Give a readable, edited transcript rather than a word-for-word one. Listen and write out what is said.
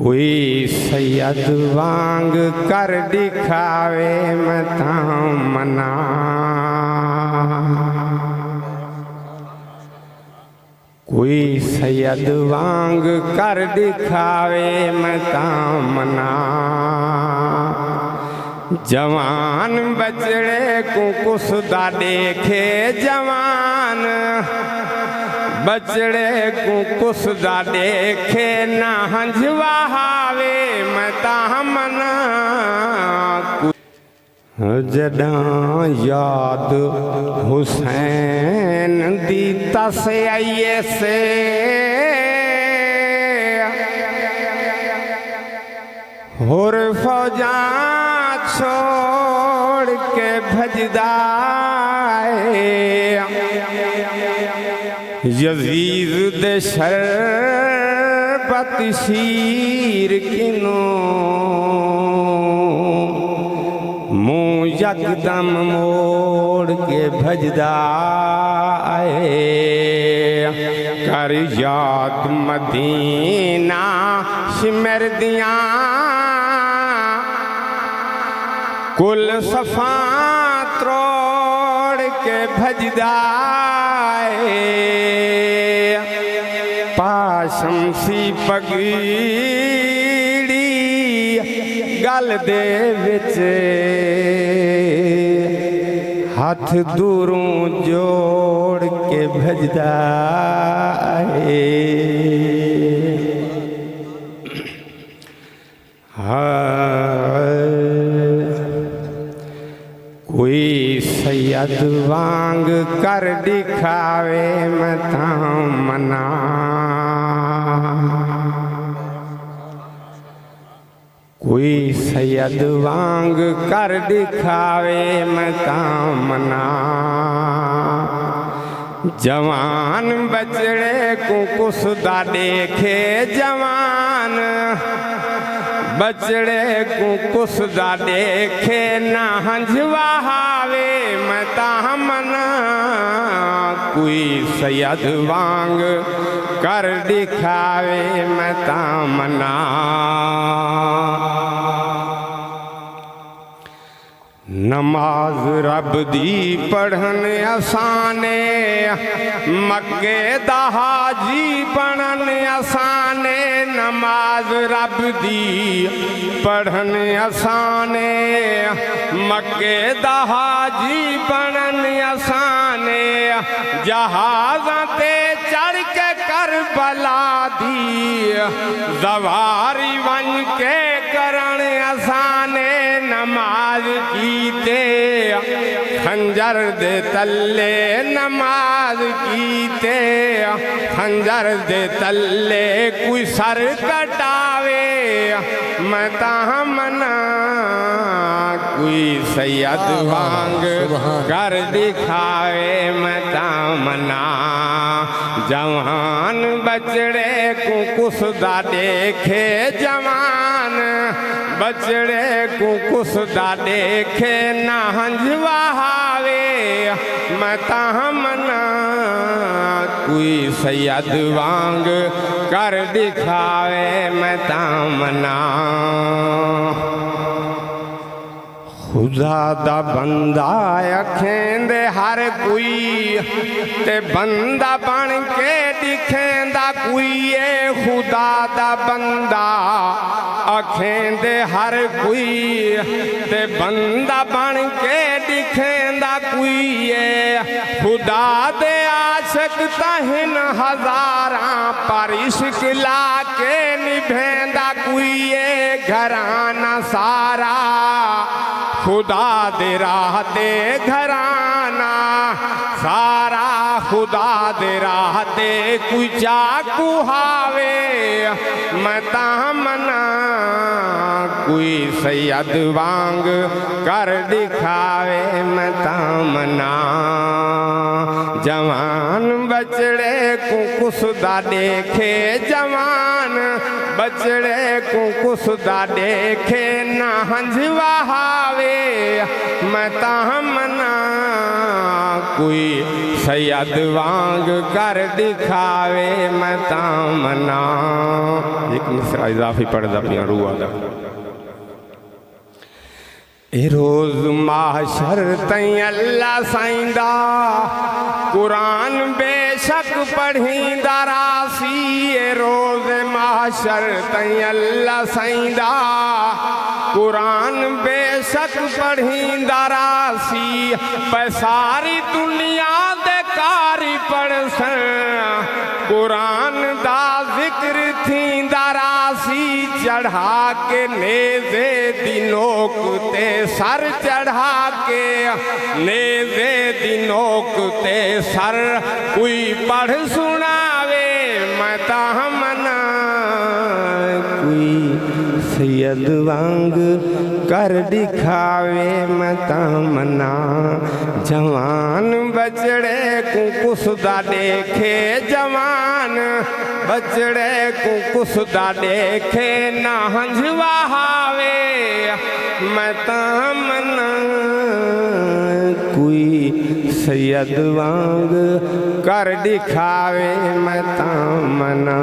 कोई सैयद वांग कर दिखावे मता मना। कोई सैयद वांग कर दिखावे मता मना। जवान बचड़े को कुसदा देखे जवान बचड़े को कुसदा देखे ना हंजवावे मता मना। जदा याद हुसैन दी तस आइए से होर फौजा छोड़ के भजदा यजीद दे शरबत शीर किनो मुँह यकदम मोड़ के भजदा कर याद मदीना सिमर दिया कुल सफा त्रोड़ के भजदा पाशम सी पगड़ी गल दे विच हाथ दूरों जोड़ के भजदा कोई सैयद वांग कर दिखावे मता मना। कोई सैयद वांग कर दिखावे मता मना। जवान बचड़े को कुसदा देखे जवान बचड़े को कुसदा देखे ना हंजवावे मता मना। कोई सैयद वांग कर दिखावे मता मना। नमाज रब दी पढ़न आसाने मक्के दा हाजी बनन आसाने। नमाज रब दी पढ़न आसाने मक्के दा हाजी बनन आसाने। जहाज़ां ते चढ़ के करबला दी ज़वारी वन के करन आसाने। नमाज कीते खंजर दे तल्ले नमाज कीते खंजर दे तल्ले कोई सर कटावे मता मना। कोई सैयद वांग कर दिखावे मता मना। जवान बचड़े को कुसदा देखे जवान बचड़े को कुसदा देखे ना हंजवावे मता मना। कोई सैयद वांग कर दिखावे मता मना। खुदा दा बंदा अखेंदे हर कोई ते बंदा बन के दिखेंदा कोई। खुदा दा बंदा अखेंदे हर कोई ते बंदा बन के दिखेंदा कोई। खुदा दे आशिक तहिन हजारां पर इश्क ला के निभेंदा कोई। घराना सारा खुदा दे राह ते घराना सारा खुदा दे राह ते कोई चाकू हावे मता मना। कोई सैयद वांग कर दिखावे मता मना। जवान बचड़े को कुसदा देखे जवान बचड़े को कुसदा देखे ना हंझवा हावे मैं तामना कोई सैयद वांग कर दिखावे मैं तामना। एक मिसरा इजाफी पढ़दा पिया रूआ दा। ए रोज माशर तई अल्लाह साईंदा कुरान बेशक पढ़ींदा रासी। ए रोज माशर तई अल्लाह साईंदा कुरान बेशक पढ़ींदा रासी। पैसारी दुनिया दे कारी पढ़सन कुरान दा जिक्र थींदा रासी। चढ़ा के नेज़े दी नोक ते सर चढ़ा के नेज़े दी नोक ते सर कोई पढ़ सुनावे मैं तामना कोई सैयद वांग कर दिखावे मैं तामना। जवान बचड़े को कुसदा देखे जवान बचड़े को कुसदा देखे ना हंझवा हावे मैं तामना कोई सैयद वांग कर दिखावे मैं तामना।